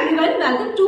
Everyone, welcome to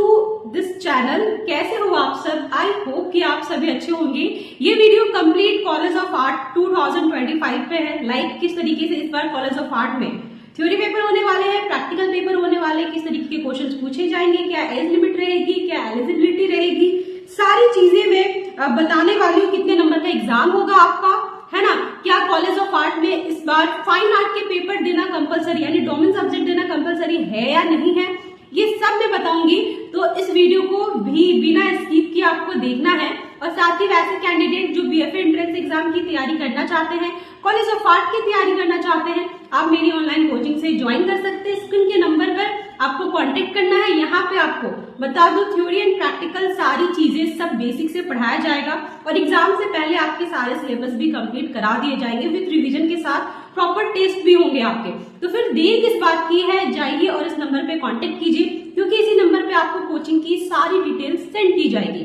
this channel. कैसे हो आप सब? आई होप कि आप सभी अच्छे होंगे। ये video complete college of art 2025 पे है। लाइक किस तरीके से इस बार कॉलेज ऑफ आर्ट में थ्योरी पेपर होने वाले हैं, प्रैक्टिकल पेपर होने वाले हैं, किस तरीके के क्वेश्चंस पूछे जाएंगे, क्या एज लिमिट रहेगी, क्या एलिजिबिलिटी रहेगी, सारी चीजें मैं बताने वाली हूँ। कितने नंबर का एग्जाम होगा आपका, है ना? क्या कॉलेज ऑफ आर्ट में इस बार फाइन आर्ट के पेपर देना कंपलसरी, यानी डोमेन सब्जेक्ट देना कंपलसरी है या नहीं है, ये सब मैं बताऊंगी। तो इस वीडियो को भी बिना स्किप किए आपको देखना है। और साथ ही वैसे कैंडिडेट जो बीएफए एंट्रेंस एग्जाम की तैयारी करना चाहते हैं, कॉलेज ऑफ आर्ट की तैयारी करना चाहते हैं, आप मेरी ऑनलाइन कोचिंग से ज्वाइन कर सकते हैं। स्क्रीन के नंबर पर आपको कांटेक्ट करना है। यहाँ पे आपको बता दो, थ्योरी एंड प्रैक्टिकल सारी चीजें सब बेसिक से पढ़ाया जाएगा और एग्जाम से पहले आपके सारे सिलेबस भी कंप्लीट करा दिए जाएंगे विद रिवीजन के साथ। प्रॉपर टेस्ट भी होंगे आपके। तो फिर देर किस बात की है, जाइए और इस नंबर पे कांटेक्ट कीजिए, क्योंकि इसी नंबर पे आपको कोचिंग की सारी डिटेल्स सेंड की जाएगी।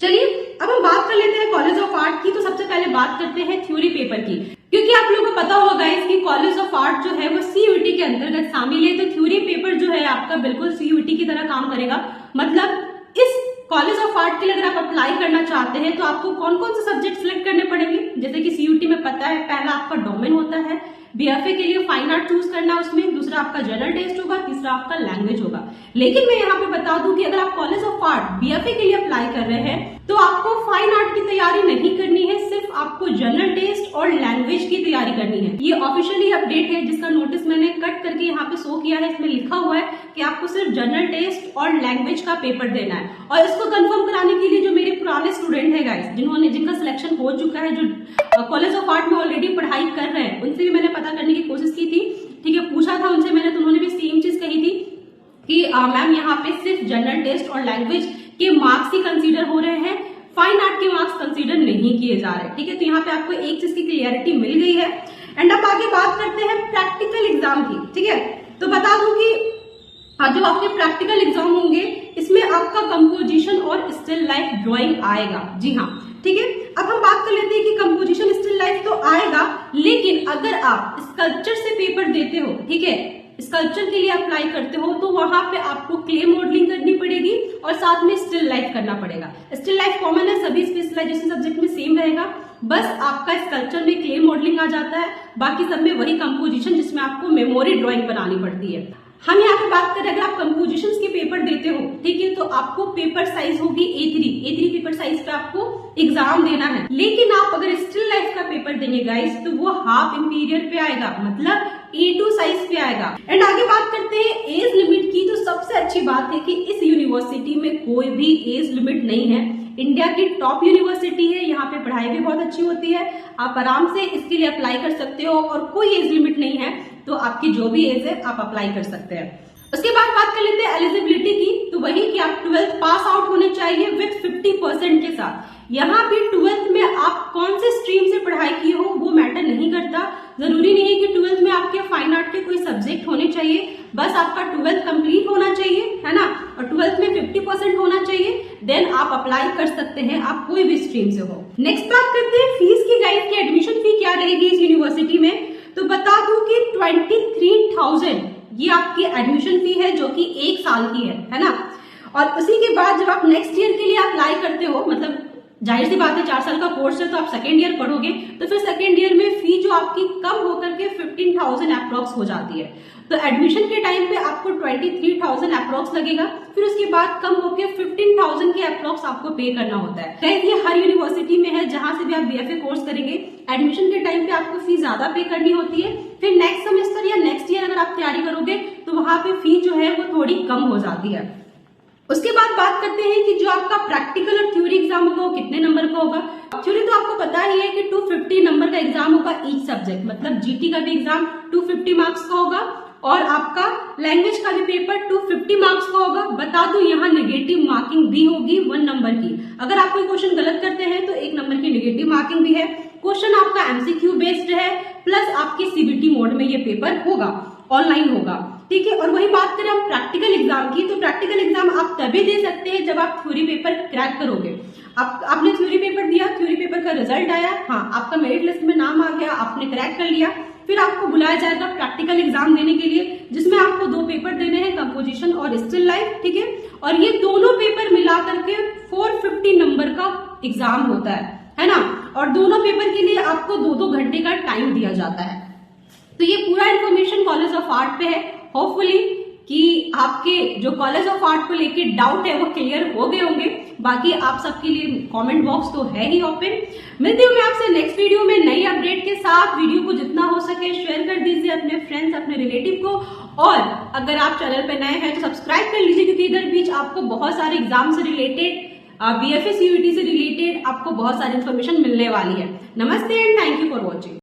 चलिए अब हम बात कर लेते हैं कॉलेज ऑफ आर्ट की। तो सबसे पहले बात करते हैं थ्योरी पेपर की, क्योंकि आप लोगों को पता होगा गाइस कि कॉलेज ऑफ आर्ट जो है वो सीयूईटी के अंतर्गत शामिल है। तो थ्योरी पेपर जो है आपका बिल्कुल सीयूईटी की तरह काम करेगा। मतलब इस कॉलेज ऑफ आर्ट के लिए अगर आप अप्लाई करना चाहते हैं तो आपको कौन कौन से सब्जेक्ट सिलेक्ट करने पड़ेंगे। जैसे कि सीयूईटी में पता है, पहला आपका डोमेन होता है, बीएफए के लिए फाइन आर्ट चूज करना है उसमें, दूसरा आपका जनरल टेस्ट होगा, तीसरा आपका लैंग्वेज होगा। लेकिन मैं यहाँ पे बता दूं कि अगर आप कॉलेज ऑफ आर्ट बीएफए के लिए अप्लाई कर रहे हैं तो आपको फाइन आर्ट की तैयारी नहीं करनी है, सिर्फ आपको जनरल टेस्ट और लैंग्वेज की तैयारी करनी है। ये ऑफिशियली अपडेट है जिसका नोटिस मैंने कट करके यहाँ पे शो किया है। इसमें लिखा हुआ है कि आपको सिर्फ जनरल टेस्ट और लैंग्वेज का पेपर देना है। और इसको कंफर्म कराने के लिए जो मेरे पुराने स्टूडेंट है गाइस, जिनका सिलेक्शन हो चुका है, जो कॉलेज ऑफ आर्ट में ऑलरेडी पढ़ाई कर रहे हैं, उनसे भी मैंने पता करने की कोशिश की थी। ठीक है, पूछा था उनसे मैंने, तो उन्होंने भी सेम चीज कही थी कि मैम यहाँ पे सिर्फ जनरल टेस्ट और लैंग्वेज के मार्क्स ही कंसीडर हो रहे हैं, फाइन आर्ट के मार्क्स कंसीडर नहीं किए जा रहे। ठीक है, तो यहाँ पे आपको एक चीज की क्लियरिटी मिल गई है। एंड अब आगे बात करते हैं प्रैक्टिकल एग्जाम की। ठीक है, तो बता दूं कि जो आपके प्रैक्टिकल एग्जाम होंगे इसमें आपका कंपोजिशन और स्टिल लाइफ ड्राइंग आएगा। जी हाँ, ठीक है। अब हम बात कर लेते हैं कि कंपोजिशन स्टिल लाइफ तो आएगा, लेकिन अगर आप स्कल्पचर से पेपर देते हो, ठीक है, स्कल्पचर के लिए अप्लाई करते हो, तो वहां पे आपको क्ले मॉडलिंग करनी पड़ेगी और साथ में स्टिल लाइफ करना पड़ेगा। स्टिल लाइफ कॉमन है, सभी स्पेशलाइजेशन सब्जेक्ट में सेम रहेगा, बस आपका स्कल्पचर में क्ले मॉडलिंग आ जाता है, बाकी सब में वही कंपोजिशन जिसमें आपको मेमोरी ड्राइंग बनानी पड़ती है। हम यहाँ पे बात करें, अगर आप कंपोजिशन के पेपर देते हो, ठीक है, तो आपको पेपर साइज होगी A3 पेपर साइज पे आपको एग्जाम देना है। लेकिन आप अगर स्टिल लाइफ का पेपर देंगे गाइस तो वो हाफ इंपीरियर पे आएगा, मतलब A2 साइज पे आएगा। एंड आगे बात करते हैं एज लिमिट की। तो सबसे अच्छी बात है कि इस यूनिवर्सिटी में कोई भी एज लिमिट नहीं है। इंडिया की टॉप यूनिवर्सिटी है, यहाँ पे पढ़ाई भी बहुत अच्छी होती है, आप आराम से इसके लिए अप्लाई कर सकते हो और कोई एज लिमिट नहीं है। तो आपकी जो भी एज है आप अप्लाई कर सकते हैं। उसके बाद बात कर लेते हैं एलिजिबिलिटी की। तो वही कि आप 12th पास आउट होने चाहिए विद 50% के साथ। यहाँ भी 12th में आप कौन से स्ट्रीम से पढ़ाई की हो वो मैटर नहीं करता। जरूरी नहीं है कि 12th में आपके फाइन आर्ट के कोई सब्जेक्ट होने चाहिए, बस आपका 12th कंप्लीट होना चाहिए, है ना, और 12th में 50% होना चाहिए, देन आप अप्लाई कर सकते हैं, आप कोई भी स्ट्रीम से हो। नेक्स्ट बात करते हैं फीस की गाइड की। एडमिशन फी क्या रहेगी इस यूनिवर्सिटी में? तो बता दूं कि 23,000 ये आपकी एडमिशन फी है, जो कि 1 साल की है ना। और उसी के बाद जब आप नेक्स्ट ईयर के लिए अप्लाई करते हो, मतलब जाहिर सी बात है 4 साल का कोर्स है तो आप सेकेंड ईयर पढ़ोगे, तो फिर सेकेंड ईयर में फी जो आपकी कम होकर के 15,000 अप्रोक्स हो जाती है। तो एडमिशन के टाइम पे आपको 23,000 अप्रोक्स लगेगा, फिर उसके बाद कम होकर 15,000 के अप्रोक्स आपको पे करना होता है। गाइस ये हर यूनिवर्सिटी में है, जहां से भी आप बीएफए कोर्स करेंगे, एडमिशन के टाइम पे आपको फी ज्यादा पे करनी होती है। फिर नेक्स्ट सेमेस्टर या नेक्स्ट ईयर अगर आप तैयारी करोगे तो वहां पे फी जो है वो थोड़ी कम हो जाती है। उसके बाद बात करते हैं कि जो आपका प्रैक्टिकल और थ्योरी एग्जाम होगा वो कितने नंबर का होगा। थ्योरी तो आपको पता ही है कि 250 नंबर का एग्जाम होगा ईच सब्जेक्ट, मतलब जीटी का भी एग्जाम 250 मार्क्स का होगा और आपका लैंग्वेज का भी पेपर 250 मार्क्स का होगा। बता दूं यहाँ नेगेटिव मार्किंग भी होगी 1 नंबर की। अगर आप कोई क्वेश्चन गलत करते हैं तो 1 नंबर की नेगेटिव मार्किंग भी है। क्वेश्चन आपका एमसीक्यू बेस्ड है, प्लस आपके सीबीटी मोड में ये पेपर होगा, ऑनलाइन होगा। ठीक है, और वही बात करें हम प्रैक्टिकल एग्जाम की, तो प्रैक्टिकल एग्जाम आप तभी दे सकते हैं जब आप थ्योरी पेपर क्रैक करोगे। आपने थ्योरी पेपर दिया, थ्योरी पेपर का रिजल्ट आया, हाँ आपका मेरिट लिस्ट में नाम आ गया, आपने क्रैक कर लिया, फिर आपको बुलाया जाएगा प्रैक्टिकल एग्जाम देने के लिए, जिसमें आपको 2 पेपर देने हैं, कंपोजिशन और स्टिल लाइफ, ठीक है। और ये दोनों पेपर मिला करके 450 नंबर का एग्जाम होता है ना। और दोनों पेपर के लिए आपको 2-2 घंटे का टाइम दिया जाता है। तो ये पूरा इन्फॉर्मेशन कॉलेज ऑफ आर्ट पे है। होपफुली कि आपके जो कॉलेज ऑफ आर्ट को लेके डाउट है वो क्लियर हो गए होंगे। बाकी आप सबके लिए कमेंट बॉक्स तो है ही ओपन। मिलती हूँ मैं आपसे नेक्स्ट वीडियो में नई अपडेट के साथ। वीडियो को जितना हो सके शेयर कर दीजिए अपने फ्रेंड्स, अपने रिलेटिव को। और अगर आप चैनल पे नए हैं तो सब्सक्राइब कर लीजिए, क्योंकि इधर बीच आपको बहुत सारे एग्जाम से रिलेटेड, BFA CUET से रिलेटेड आपको बहुत सारी इन्फॉर्मेशन मिलने वाली है। नमस्ते and thank you for watching.